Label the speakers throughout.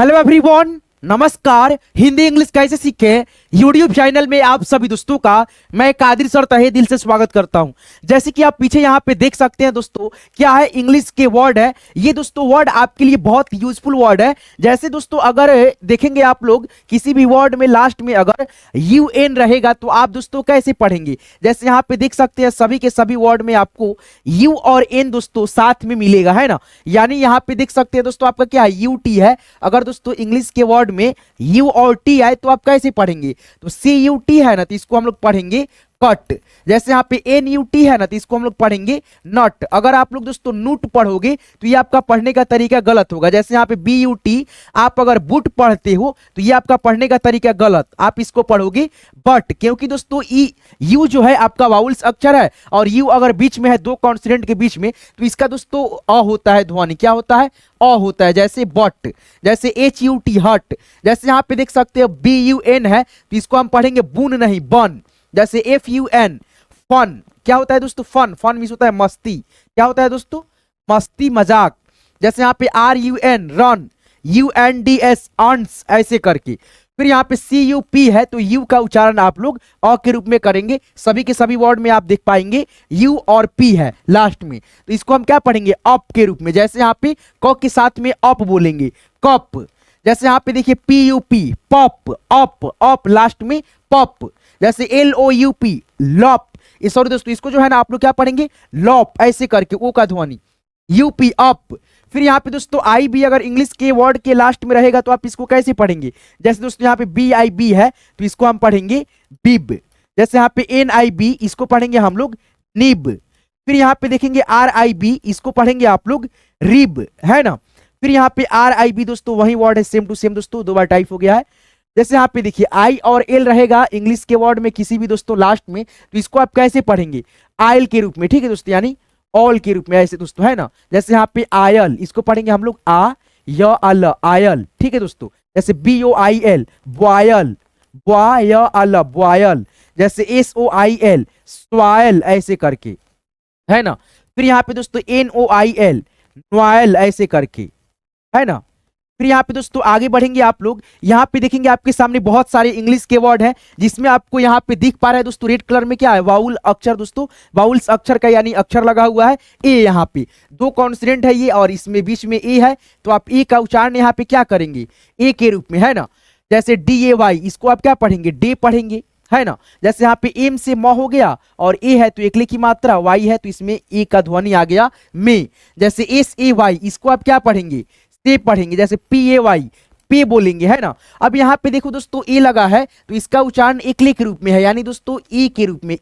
Speaker 1: Hello everyone, नमस्कार। Hindi English कैसे सीखे यूट्यूब चैनल में आप सभी दोस्तों का मैं कादिर सर तहे दिल से स्वागत करता हूं। जैसे कि आप पीछे यहां पे देख सकते हैं दोस्तों, क्या है इंग्लिश के वर्ड है। ये दोस्तों वर्ड आपके लिए बहुत यूजफुल वर्ड है। जैसे दोस्तों अगर देखेंगे आप लोग किसी भी वर्ड में लास्ट में अगर यू एन रहेगा तो आप दोस्तों कैसे पढ़ेंगे। जैसे यहाँ पे देख सकते हैं सभी के सभी वर्ड में आपको यू और एन दोस्तों साथ में मिलेगा, है ना। यानी यहाँ पे देख सकते हैं दोस्तों आपका क्या है यू टी है। अगर दोस्तों इंग्लिश के वर्ड में यू और टी आए तो आप कैसे पढ़ेंगे, तो सी यू टी है ना तो इसको हम लोग पढ़ेंगे कट। जैसे यहाँ पे एन यू टी है ना तो इसको हम लोग पढ़ेंगे नट। अगर आप लोग दोस्तों नूट पढ़ोगे तो ये आपका पढ़ने का तरीका गलत होगा। जैसे यहाँ पे बी यू टी आप अगर बुट पढ़ते हो तो ये आपका पढ़ने का तरीका गलत, आप इसको पढ़ोगे बट, क्योंकि दोस्तों ई यू जो है आपका वाउल्स अक्षर है और यू अगर बीच में है दो कॉन्सोनेंट के बीच में तो इसका दोस्तों अ होता है ध्वनि, क्या होता है अ होता है। जैसे बट, जैसे एच यू टी हट। जैसे यहाँ पे देख सकते हो बी यू एन है तो इसको हम पढ़ेंगे बुन नहीं बन। जैसे एफ यू एन फन, क्या होता है दोस्तों फन, फन मीन्स होता है मस्ती, क्या होता है दोस्तों मस्ती मजाक। जैसे यहाँ पे R U N run, U N D S urns, ऐसे करके। फिर यहाँ पे सी यू पी है तो यू का उच्चारण आप लोग अ के रूप में करेंगे। सभी के सभी वर्ड में आप देख पाएंगे यू और पी है लास्ट में, तो इसको हम क्या पढ़ेंगे अप के रूप में। जैसे यहाँ पे क के साथ में अप बोलेंगे कप। जैसे यहाँ पे देखिए P U P pup, up up last में पप। जैसे L O U P lop, sorry दोस्तों इसको जो है ना आप लोग क्या पढ़ेंगे लॉप, ऐसे करके ओ का ध्वनि यूपी अप। फिर यहाँ पे दोस्तों आई बी अगर इंग्लिश के वर्ड के लास्ट में रहेगा तो आप इसको कैसे पढ़ेंगे। जैसे दोस्तों यहाँ पे बी आई बी है तो इसको हम पढ़ेंगे बिब। जैसे यहाँ पे एन आई बी इसको पढ़ेंगे हम लोग निब। फिर यहाँ पे देखेंगे आर आई बी इसको पढ़ेंगे आप लोग रिब, है ना। फिर यहाँ पे आर आई बी दोस्तों वही वर्ड है सेम टू सेम दोस्तों, दो बार टाइप हो गया है। जैसे यहाँ पे देखिए आई और एल रहेगा इंग्लिश के वर्ड में किसी भी दोस्तों लास्ट में तो इसको आप कैसे पढ़ेंगे आयल के रूप में, ठीक है दोस्तों, यानी ऑल के रूप में ऐसे दोस्तों, है ना। जैसे यहाँ पे आयल इसको पढ़ेंगे हम लोग आ य अल आयल, ठीक है दोस्तों। जैसे B O I L boil, boy L boil. जैसे S O I L soil, ऐसे करके, है ना। फिर यहाँ पे दोस्तों N O I L noil, ऐसे करके, है ना। फिर यहाँ पे दोस्तों आगे बढ़ेंगे आप लोग, यहाँ पे देखेंगे आपके सामने बहुत सारे इंग्लिश के वर्ड हैं जिसमें आपको यहाँ पे दिख पा रहा है दोस्तों रेड कलर में क्या है वाउल अक्षर दोस्तों, वाउल्स अक्षर का यानी अक्षर लगा हुआ है ए। यहाँ पे दो कॉन्सोनेंट है ये और इसमें बीच में ए है तो आप ए का उच्चारण यहाँ पे क्या करेंगे ए के रूप में, है ना। जैसे डी ए वाई इसको आप क्या पढ़ेंगे डे पढ़ेंगे, है ना। जैसे यहाँ पे एम से म हो गया और ए है तो एकले की मात्रा, वाई है तो इसमें ए का ध्वनि आ गया में। जैसे एस ए वाई इसको आप क्या पढ़ेंगे से पढ़ेंगे। जैसे पी ए वाई पे बोलेंगे, है ना। अब यहाँ पे देखो दोस्तों ए लगा है तो इसका उच्चारण एकले के रूप में है, यानी दोस्तों ए के रूप में,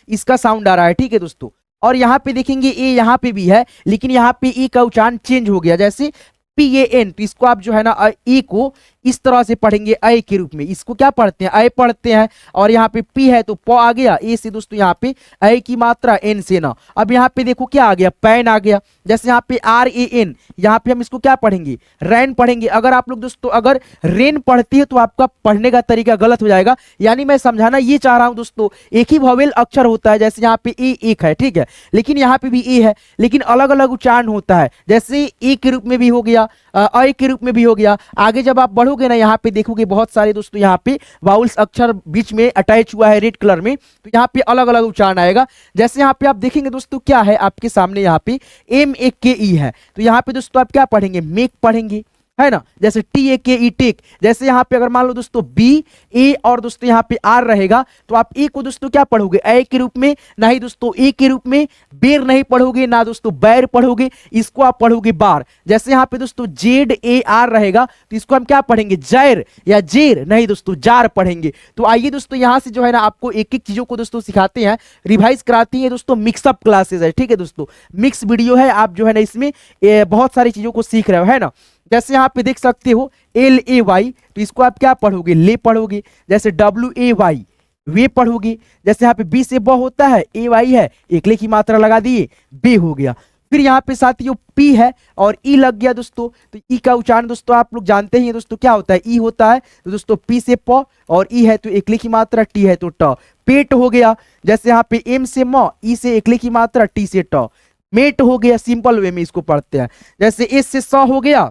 Speaker 1: इसका साउंड आ रहा है, ठीक है दोस्तों। और यहाँ पे देखेंगे ए यहाँ पे भी है लेकिन यहाँ पे ए का उच्चारण चेंज हो गया। जैसे पी ए एन तो इसको आप जो है ना ए को इस तरह से पढ़ेंगे अय के रूप में, इसको क्या पढ़ते हैं अय पढ़ते हैं। और यहाँ पे पी है तो प आ गया, ए से दोस्तों यहाँ पे अय की मात्रा एन से ना। अब यहाँ पे देखो क्या आ गया पैन आ गया। जैसे यहाँ पे आर ए एन यहाँ पे हम इसको क्या पढ़ेंगे रैन पढ़ेंगे। अगर आप लोग दोस्तों अगर रेन पढ़ती है तो आपका पढ़ने का तरीका गलत हो जाएगा। यानी मैं समझाना ये चाह रहा हूँ दोस्तों एक ही वोवेल अक्षर होता है। जैसे यहाँ पे ए एक है, ठीक है, लेकिन यहाँ पे भी ए है लेकिन अलग अलग उच्चारण होता है। जैसे ए के रूप में भी हो गया, अय के रूप में भी हो गया। आगे जब आप बढ़ोगे ना यहाँ पे देखोगे बहुत सारे दोस्तों यहाँ पे वाउल्स अक्षर बीच में अटैच हुआ है रेड कलर में, तो यहाँ पे अलग अलग उच्चारण आएगा। जैसे यहाँ पे आप देखेंगे दोस्तों क्या है आपके सामने यहाँ पे एम ए के ई है तो यहाँ पे दोस्तों आप क्या पढ़ेंगे मेक पढ़ेंगे, है ना। जैसे टी ए के ई टेक। जैसे यहाँ पे अगर मान लो दोस्तों बी ए और दोस्तों यहाँ पे आर रहेगा तो आप ए को दोस्तों क्या पढ़ोगे ए के रूप में, ना ही दोस्तों ए के रूप में बेर नहीं पढ़ोगे, ना दोस्तों बैर पढ़ोगे, इसको आप पढ़ोगे बार। जैसे यहाँ पे दोस्तों जेड ए आर रहेगा तो इसको हम क्या पढ़ेंगे जैर या जेर, नहीं दोस्तों जार पढ़ेंगे। तो आइए दोस्तों यहाँ से जो है ना आपको एक एक चीजों को दोस्तों सिखाते हैं, रिवाइज कराती है दोस्तों। मिक्सअप क्लासेस है, ठीक है दोस्तों, मिक्स वीडियो है, आप जो है ना इसमें बहुत सारी चीजों को सीख रहे हो, है ना। जैसे यहाँ पे देख सकते हो एल ए वाई तो इसको आप क्या पढ़ोगे ले पढ़ोगे। जैसे डब्ल्यू ए वाई वे पढ़ोगे। जैसे यहाँ पे बी से ब होता है ए वाई है एकले की मात्रा लगा दिए बे हो गया। फिर यहाँ पे साथियों पी है और ई लग गया दोस्तों, तो ई का उच्चारण दोस्तों आप लोग जानते ही हैं दोस्तों क्या होता है ई होता है, तो दोस्तों पी से प और ई है तो एकले की मात्रा टी है तो ट, पेट हो गया। जैसे यहाँ पे एम से म ई से एकले की मात्रा टी से ट, मेट हो गया, सिंपल वे में इसको पढ़ते हैं। जैसे एस से स हो गया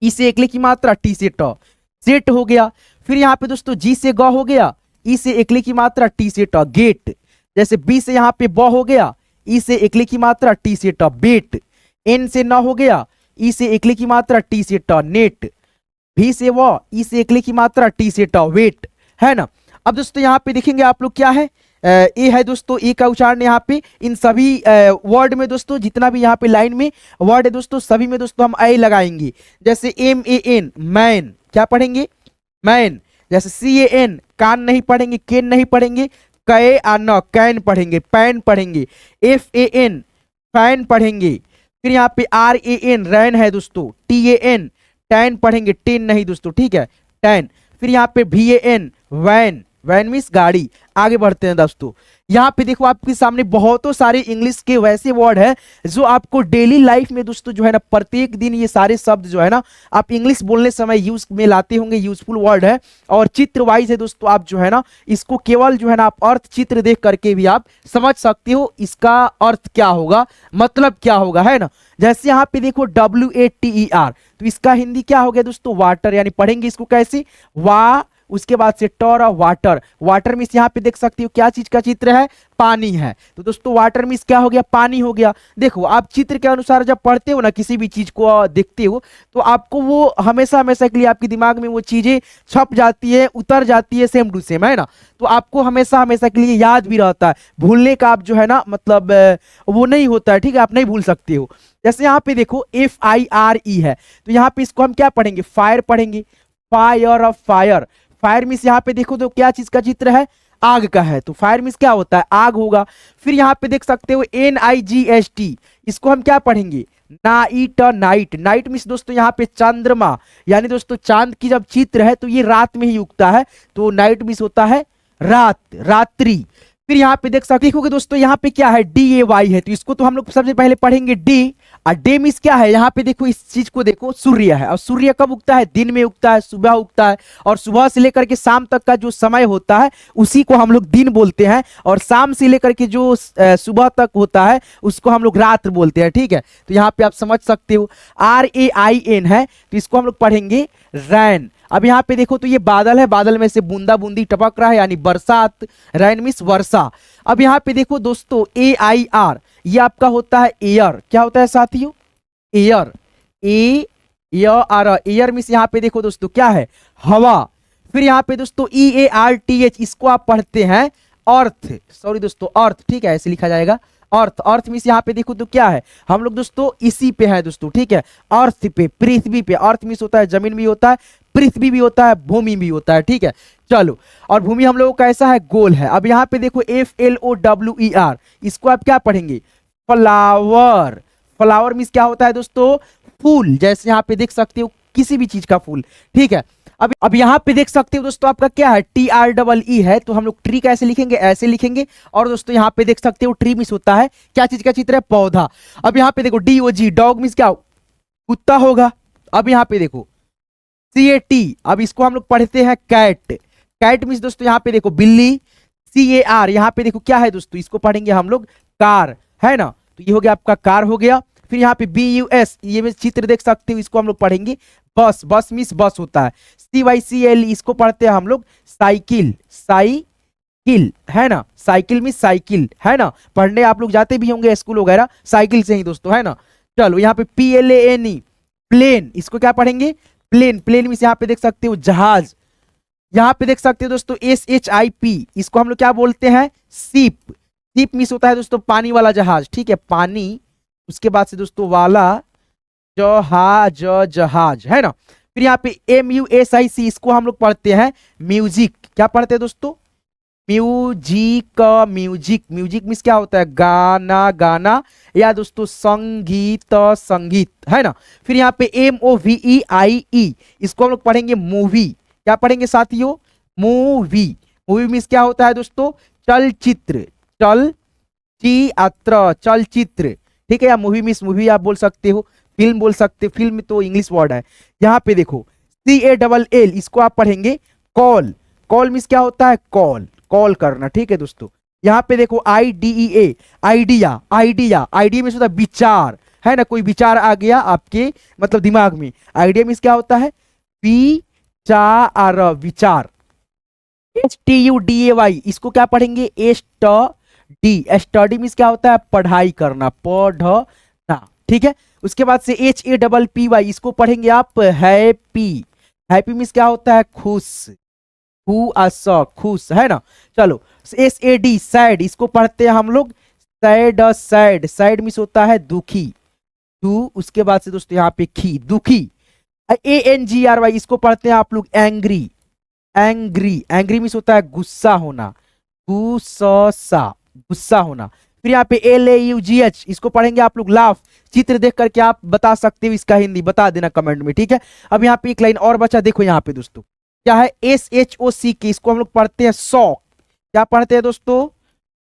Speaker 1: ई से एकले की मात्रा, टी से ट, सेट हो गया। फिर यहाँ पे दोस्तों जी से ग हो गया, ई से एकले की मात्रा, टी से ट, गेट। जैसे बी से यहाँ पे ब हो गया, ई से एकले की मात्रा, टी से ट, बेट। एन से न हो गया, ई से एकले की मात्रा, टी से ट, नेट। भी से व, ई से एकले की मात्रा, टी से ट, वेट, है ना। अब दोस्तों यहाँ पे देखेंगे आप लोग क्या है, ए है दोस्तों, ए का उच्चारण यहाँ पे इन सभी वर्ड में दोस्तों, जितना भी यहाँ पे लाइन में वर्ड है दोस्तों, सभी में दोस्तों हम ए लगाएंगे। जैसे एम ए एन, मैन, क्या पढ़ेंगे, मैन। जैसे सी ए एन, कान नहीं पढ़ेंगे, केन नहीं पढ़ेंगे, कै आ न, कैन पढ़ेंगे, पैन पढ़ेंगे। एफ ए एन, फैन पढ़ेंगे। फिर यहाँ पे आर ए एन, रैन है दोस्तों। टी ए एन, टैन पढ़ेंगे, टेन नहीं दोस्तों, ठीक है, टैन। फिर यहाँ पे V A N, van, van means गाड़ी। आगे बढ़ते हैं दोस्तों, यहाँ पे देखो आपके सामने बहुतों सारे इंग्लिश के वैसे वर्ड है जो आपको डेली लाइफ में दोस्तों जो है ना, प्रत्येक दिन ये सारे शब्द जो है ना आप इंग्लिश बोलने समय यूज में लाते होंगे, यूजफुल वर्ड है। और चित्र वाइज है दोस्तों, आप जो है ना इसको केवल जो है ना आप अर्थ चित्र देख करके भी आप समझ सकते हो इसका अर्थ क्या होगा, मतलब क्या होगा, है ना। जैसे यहाँ पे देखो WATER, तो इसका हिंदी क्या हो गया दोस्तों, वाटर, यानी पढ़ेंगे इसको कैसे, वा, उसके बाद से टर, वाटर। वाटर मीन्स यहाँ पे देख सकते हो क्या चीज का चित्र है, पानी है। तो दोस्तों वाटर मीन्स क्या हो गया, पानी हो गया। देखो आप चित्र के अनुसार जब पढ़ते हो ना, किसी भी चीज को देखते हो, तो आपको वो हमेशा हमेशा के लिए आपके दिमाग में वो चीजें छप जाती है, उतर जाती है, सेम टू सेम, है ना। तो आपको हमेशा हमेशा के लिए याद भी रहता है, भूलने का आप जो है ना मतलब वो नहीं होता है, ठीक है, आप नहीं भूल सकते हो। जैसे यहाँ पे देखो FIRE है, तो यहाँ पे इसको हम क्या पढ़ेंगे, फायर पढ़ेंगे, fire of fire. Fire means यहाँ पे देखो तो क्या चीज का चित्र है, आग का है, तो फायर मीन्स क्या होता है, आग होगा। फिर यहाँ पे देख सकते हो NIGHT, इसको हम क्या पढ़ेंगे, नाइट, नाइट। नाइट मीन्स दोस्तों यहाँ पे चंद्रमा, यानी दोस्तों चांद की जब चित्र है तो ये रात में ही उगता है, तो नाइट मीन्स होता है रात, रात्रि। फिर यहाँ पे देख सकते देखोगे दोस्तों, यहाँ पे क्या है, DAY है, तो इसको तो हम लोग सबसे पहले पढ़ेंगे डी। और डे मीन्स क्या है, यहाँ पे देखो इस चीज को देखो, सूर्य है, और सूर्य कब उगता है, दिन में उगता है, सुबह उगता है। और सुबह से लेकर के शाम तक का जो समय होता है उसी को हम लोग दिन बोलते हैं, और शाम से लेकर के जो सुबह तक होता है उसको हम लोग रात बोलते हैं, ठीक है। तो यहाँ पे आप समझ सकते हो। RAIN है, तो इसको हम लोग पढ़ेंगे रैन। अब यहाँ पे देखो तो ये बादल है, बादल में से बूंदा बूंदी टपक रहा है, यानी बरसात, रैन मीन्स वर्षा। अब यहाँ पे देखो दोस्तों AIR, ये आपका होता है एयर, क्या होता है साथियों, एयर, एयर मीन्स यहाँ पे देखो दोस्तों क्या है, हवा। फिर यहाँ पे दोस्तों EARTH, इसको आप पढ़ते हैं अर्थ, सॉरी दोस्तों अर्थ, ठीक है, ऐसे लिखा जाएगा अर्थ। अर्थ मीन्स यहाँ पे देखो तो क्या है, हम लोग दोस्तों इसी पे है दोस्तों, ठीक है, अर्थ पे, पृथ्वी पे। अर्थ मीन्स होता है जमीन भी होता है, पृथ्वी भी होता है, भूमि भी होता है, ठीक है। चलो, और भूमि हम लोगों का ऐसा है, गोल है। अब यहाँ पे देखो FLOWER, इसको आप क्या पढ़ेंगे, फ्लावर। फ्लावर मीन्स क्या होता है दोस्तों, फूल, जैसे यहाँ पे देख सकते हो किसी भी चीज का फूल, ठीक है। अब यहाँ पे देख सकते हो दोस्तों आपका क्या है, TREE है, तो हम लोग ट्री कैसे लिखेंगे, ऐसे लिखेंगे। और दोस्तों यहाँ पे देख सकते हो ट्री मीन्स होता है क्या चीज का चित्र है, पौधा। अब यहाँ पे देखो DOG, डॉग मीन्स क्या, कुत्ता होगा। अब यहाँ पे देखो CAT, अब इसको हम लोग पढ़ते हैं कैट। कैट मीन्स दोस्तों यहाँ पे देखो बिल्ली। CAR, यहाँ पे देखो क्या है दोस्तों, इसको पढ़ेंगे हम लोग कार, है ना। तो ये हो गया आपका कार हो गया। फिर यहाँ पे BUS, ये चित्र देख सकते हो, इसको हम लोग पढ़ेंगे बस। बस मीन्स बस होता है। CYCL, इसको पढ़ते हैं हम लोग साइकिल, साइकिल, है ना, साइकिल मीन्स साइकिल, है ना। पढ़ने आप लोग जाते भी होंगे स्कूल वगैरह साइकिल से ही दोस्तों, है ना। चलो, यहाँ पे PLANE, प्लेन, इसको क्या पढ़ेंगे, प्लेन। प्लेन मीन्स यहाँ पे देख सकते हो जहाज। यहाँ पे देख सकते हो दोस्तों SHIP, इसको हम लोग क्या बोलते हैं, शिप। शिप मीन्स होता है दोस्तों पानी वाला जहाज, ठीक है, पानी। उसके बाद से दोस्तों वाला, जहाज, जहाज, है ना। फिर यहाँ पे MUSIC, इसको हम लोग पढ़ते हैं म्यूजिक। क्या पढ़ते हैं दोस्तों, म्यूजिक, म्यूजिक। म्यूजिक मीन्स क्या होता है, गाना, गाना, या दोस्तों संगीत, संगीत, है ना। फिर यहाँ पे MOVEIE, इसको हम लोग पढ़ेंगे मूवी। क्या पढ़ेंगे साथियों, मूवी। मूवी मीन्स क्या होता है दोस्तों, चलचित्र, चलचित्र, चलचित्र, ठीक है। या मूवी मीन्स मूवी आप बोल सकते हो, फिल्म बोल सकते हो, फिल्म तो इंग्लिश वर्ड है। यहाँ पे देखो CALL, इसको आप पढ़ेंगे कॉल। कॉल मीन्स क्या होता है, कॉल, कॉल करना, ठीक है दोस्तों। यहाँ पे देखो IDEA, idea, idea, idea means होता है विचार, है ना, कोई विचार आ गया आपके मतलब दिमाग में, आइडिया मीन्स क्या होता है, विचार, विचार। STUDAY इसको क्या पढ़ेंगे, स्टडी, स्टडी मीन्स क्या होता है, पढ़ाई करना, पढ़ना, ठीक है। उसके बाद से HAPPY इसको पढ़ेंगे आप हैप्पी, हैप्पी मीन्स क्या होता है, खुश, खुश, है ना। चलो SAD सैड इसको पढ़ते हैं हम लोग सैड, सैड, सैड मीन्स होता है दुखी, उसके बाद से दोस्तों यहाँ पे खी, दुखी। ANGRY इसको पढ़ते हैं आप लोग एंग्री, एंग्री, एंग्री मीन्स होता है गुस्सा होना, गुस्सा, गुस्सा होना। फिर यहाँ पे LAUGH इसको पढ़ेंगे आप लोग लाफ, चित्र देख करके आप बता सकते हो इसका हिंदी, बता देना कमेंट में, ठीक है। अब यहाँ पे एक लाइन और बचा, देखो यहाँ पे दोस्तों क्या है, SHOCK इसको हम लोग पढ़ते हैं शौक, क्या पढ़ते हैं दोस्तों,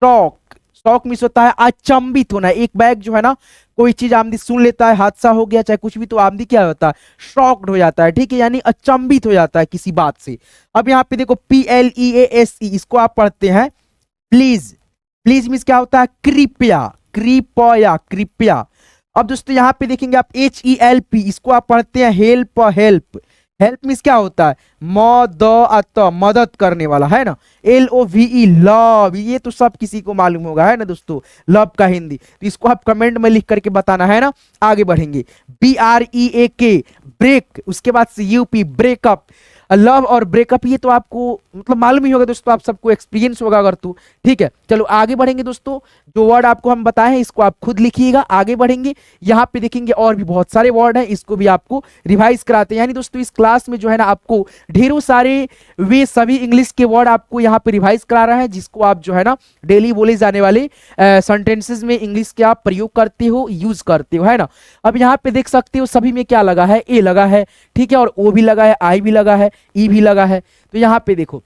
Speaker 1: शौक, शौक मीन्स होता है अचंभित होना। एक बैग जो है ना, कोई चीज आमदी सुन लेता है, हादसा हो गया चाहे कुछ भी, तो आमदी क्या होता है, शॉक्ड हो जाता है, ठीक है, यानी अचंभित हो जाता है किसी बात से। अब यहाँ पे देखो PLEASE इसको आप पढ़ते हैं प्लीज, प्लीज मीन्स क्या होता है, कृपया, कृपया, कृपया। अब दोस्तों यहाँ पे देखेंगे आप HELP इसको आप पढ़ते हैं हेल्प, हेल्प, हेल्प मीन्स क्या होता है, मदद, मदद करने वाला, है ना। LOVE लव, ये तो सब किसी को मालूम होगा, है ना दोस्तों, लव का हिंदी, तो इसको आप कमेंट में लिख करके बताना, है ना। आगे बढ़ेंगे BREAK ब्रेक, उसके बाद से UP ब्रेकअप, लव और ब्रेकअप ये तो आपको मतलब मालूम ही होगा दोस्तों, आप सबको एक्सपीरियंस होगा अगर तो, ठीक है। चलो आगे बढ़ेंगे दोस्तों, जो वर्ड आपको हम बताए हैं इसको आप खुद लिखिएगा, आगे बढ़ेंगे। यहाँ पे देखेंगे और भी बहुत सारे वर्ड हैं, इसको भी आपको रिवाइज कराते हैं, यानी दोस्तों इस क्लास में जो है ना आपको ढेरों सारे वे सभी इंग्लिश के वर्ड आपको यहाँ पे रिवाइज करा रहा है, जिसको आप जो है ना डेली बोले जाने वाले सेंटेंसेस में इंग्लिश के आप प्रयोग करते हो, यूज करते हो, है ना। अब यहाँ पे देख सकते हो सभी में क्या लगा है, ए लगा है, ठीक है, और ओ भी लगा है, आई भी लगा है, ई भी लगा है। तो यहाँ पे देखो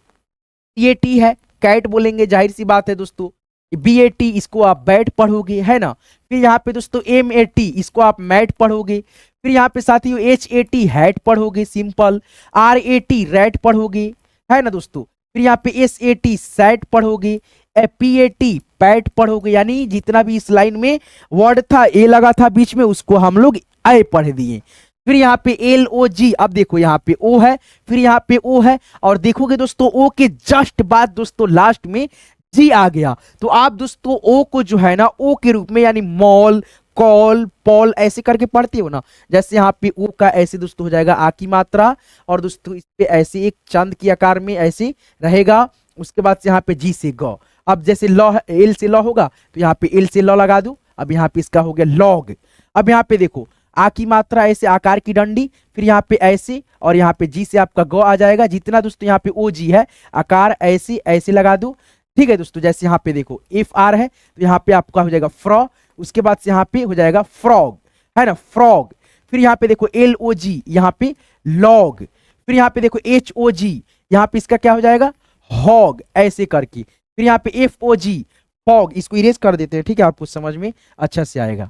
Speaker 1: ये टी है, कैट बोलेंगे, जाहिर सी बात है दोस्तों। BAT इसको आप बैट पढ़ोगे, है ना। फिर यहाँ पे दोस्तों MAT इसको आप मैट पढ़ोगे। फिर यहाँ पे साथियों HAT हैट पढ़ोगे, सिंपल। RAT रैट पढ़ोगे, है ना दोस्तों। फिर यहाँ पे SAT सैट पढ़ोगे, PAT पैट पढ़ोगे, यानी जितना भी इस लाइन में वर्ड था ए लगा था बीच में, उसको हम लोग आई पढ़ दिए। फिर यहाँ पे LOG, अब देखो यहाँ पे O है, फिर यहाँ पे O है, और देखोगे दोस्तों O के जस्ट बाद दोस्तों लास्ट में G आ गया, तो आप दोस्तों O को जो है ना O के रूप में, यानी मॉल, कॉल, पॉल ऐसे करके पढ़ते हो ना। जैसे यहाँ पे O का ऐसे दोस्तों हो जाएगा आ की मात्रा, और दोस्तों इस पे ऐसे एक चंद की आकार में ऐसे रहेगा। उसके बाद से यहाँ पे G से ग, अब जैसे लॉ, L से लॉ होगा तो यहाँ पे L से लॉ लगा दो, अब यहाँ पे इसका हो गया लॉग। अब यहाँ पे देखो आ की मात्रा ऐसे आकार की डंडी, फिर यहाँ पे ऐसे, और यहाँ पे जी से आपका ग आ जाएगा। जितना दोस्तों यहाँ पे ओ जी है आकार ऐसे ऐसे लगा दो, ठीक है दोस्तों। जैसे यहाँ पे देखो एफ आर है तो यहाँ पे आपका हो जाएगा फ्रॉ, उसके बाद से यहाँ पे हो जाएगा फ्रॉग, है ना, फ्रॉग। फिर यहाँ पे देखो एल ओ जी, यहाँ पे लॉग। फिर यहाँ पे देखो एच ओ जी, यहाँ पे इसका क्या हो जाएगा हॉग, ऐसे करके। फिर यहाँ पे एफ ओ जी फॉग, इसको इरेज कर देते हैं, ठीक है, आपको समझ में अच्छा से आएगा।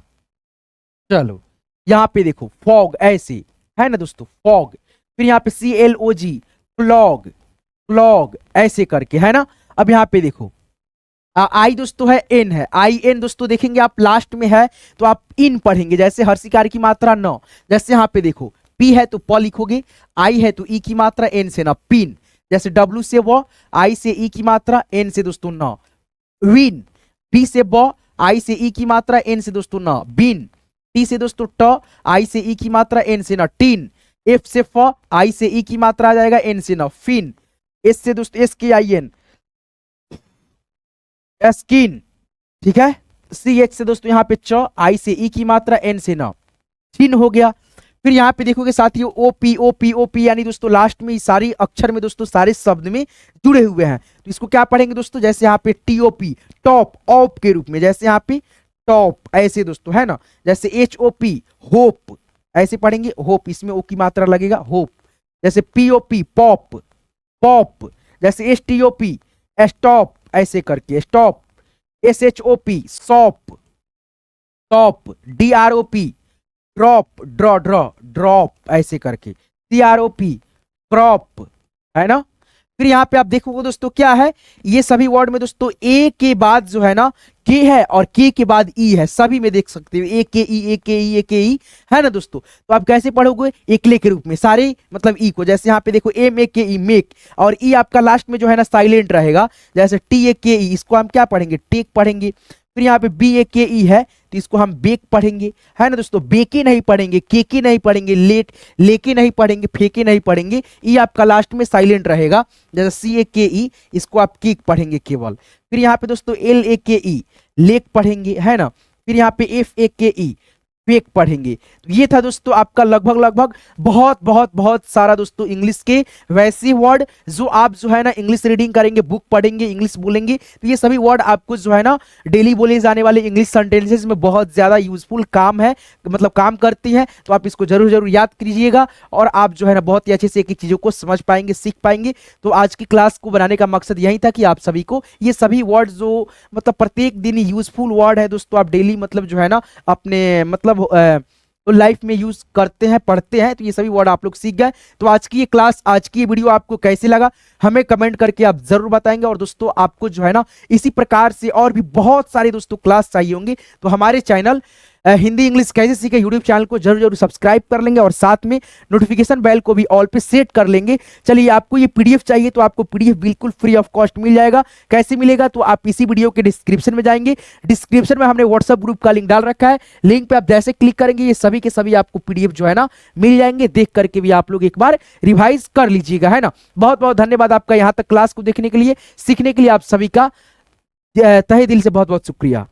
Speaker 1: चलो यहाँ पे देखो फॉग ऐसे, है ना दोस्तों, फॉग। फिर यहाँ पे CLOG फ्लॉग, फ्लॉग ऐसे करके, है ना। अब यहाँ पे देखो आई दोस्तों है एन है, आई एन दोस्तों देखेंगे आप लास्ट में है तो आप इन पढ़ेंगे, जैसे हर्षिकार की मात्रा न। जैसे यहाँ पे देखो पी है तो प लिखोगे, आई है तो ई की मात्रा, एन से ना पिन। जैसे डब्ल्यू से व, आई से ई की मात्रा, एन से दोस्तों न। विन, बी से ब, आई से ई की मात्रा, एन से दोस्तों न। बिन, टी से दोस्तों ट, आई से ई की मात्रा, एन से न। टीन, एफ से फ, आई से ई की मात्रा आ जाएगा, एन से न। फिन, एस से दोस्तों एस के आई एन, स्किन, ठीक है। सी एच से दोस्तों यहाँ पे च, आई से ई की मात्रा, एन से न। चिन हो गया। फिर यहाँ पे देखोगे साथियों ओपी, ओपी, ओपी, यानी दोस्तों लास्ट में सारी अक्षर में दोस्तों सारे शब्द में जुड़े हुए हैं, तो इसको क्या पढ़ेंगे दोस्तों, जैसे यहाँ पे टीओपी टॉप, ऑप के रूप में, जैसे यहाँ पे टॉप ऐसे दोस्तों, है ना। जैसे HOP होप, ऐसे पढ़ेंगे होप, इसमें ओ की मात्रा लगेगा होप। जैसे POP पॉप, पॉप। जैसे STOP स्टॉप, ऐसे करके stop. SHOP shop, top. DROP drop, draw, draw, drop ऐसे करके। CROP क्रॉप, है ना। फिर यहाँ पे आप देखोगे दोस्तों क्या है, ये सभी वर्ड में दोस्तों ए के बाद जो है ना के है और के के बाद ई है, सभी में देख सकते हो ए के ई ए के ई ए के ई है ना दोस्तों। तो आप कैसे पढ़ोगे, एकले के रूप में सारे मतलब ई को, जैसे यहाँ पे देखो एम ए के ई मेक, और ई आपका लास्ट में जो है ना साइलेंट रहेगा, जैसे टी ए के ई, इसको हम क्या पढ़ेंगे, टेक पढ़ेंगे। फिर यहाँ पे बी ए के ई है तो इसको हम बेक पढ़ेंगे, है ना दोस्तों। बेके नहीं पढ़ेंगे, केके नहीं पढ़ेंगे, लेट लेके नहीं पढ़ेंगे, फेके नहीं पढ़ेंगे, ई आपका लास्ट में साइलेंट रहेगा, जैसे सी ए के ई, इसको आप केक पढ़ेंगे केवल। फिर यहाँ पे दोस्तों एल ए के ई लेक पढ़ेंगे, है ना। फिर यहाँ पे एफ ए के ई फेक पढ़ेंगे। तो ये था दोस्तों आपका लगभग बहुत बहुत बहुत सारा दोस्तों इंग्लिश के वैसे वर्ड जो आप जो है ना इंग्लिश रीडिंग करेंगे, बुक पढ़ेंगे, इंग्लिश बोलेंगे, तो ये सभी वर्ड आपको जो है ना डेली बोले जाने वाले इंग्लिश सेंटेंसेस में बहुत ज़्यादा यूजफुल काम है, मतलब काम करती हैं। तो आप इसको जरूर जरूर याद कीजिएगा और आप जो है ना बहुत ही अच्छे से एक एक चीज़ों को समझ पाएंगे, सीख पाएंगे। तो आज की क्लास को बनाने का मकसद यही था कि आप सभी को ये सभी वर्ड जो मतलब प्रत्येक दिन यूजफुल वर्ड है दोस्तों, आप डेली मतलब जो है ना अपने मतलब तो लाइफ में यूज करते हैं, पढ़ते हैं, तो ये सभी वर्ड आप लोग सीख गए। तो आज की ये क्लास, आज की ये वीडियो आपको कैसे लगा हमें कमेंट करके आप जरूर बताएंगे। और दोस्तों आपको जो है ना इसी प्रकार से और भी बहुत सारे दोस्तों क्लास चाहिए होंगे तो हमारे चैनल हिंदी इंग्लिश कैसे सीखे यूट्यूब चैनल को जरूर जरूर सब्सक्राइब कर लेंगे और साथ में नोटिफिकेशन बेल को भी ऑल पे सेट कर लेंगे। चलिए, आपको ये पीडीएफ चाहिए तो आपको पीडीएफ बिल्कुल फ्री ऑफ कॉस्ट मिल जाएगा। कैसे मिलेगा, तो आप इसी वीडियो के डिस्क्रिप्शन में जाएंगे, डिस्क्रिप्शन में हमने व्हाट्सएप ग्रुप का लिंक डाल रखा है, लिंक पे आप जैसे क्लिक करेंगे ये सभी के सभी आपको पीडीएफ जो है ना मिल जाएंगे। देख करके भी आप लोग एक बार रिवाइज कर लीजिएगा, है ना। बहुत बहुत धन्यवाद आपका यहाँ तक क्लास को देखने के लिए, सीखने के लिए आप सभी का तहे दिल से बहुत बहुत शुक्रिया।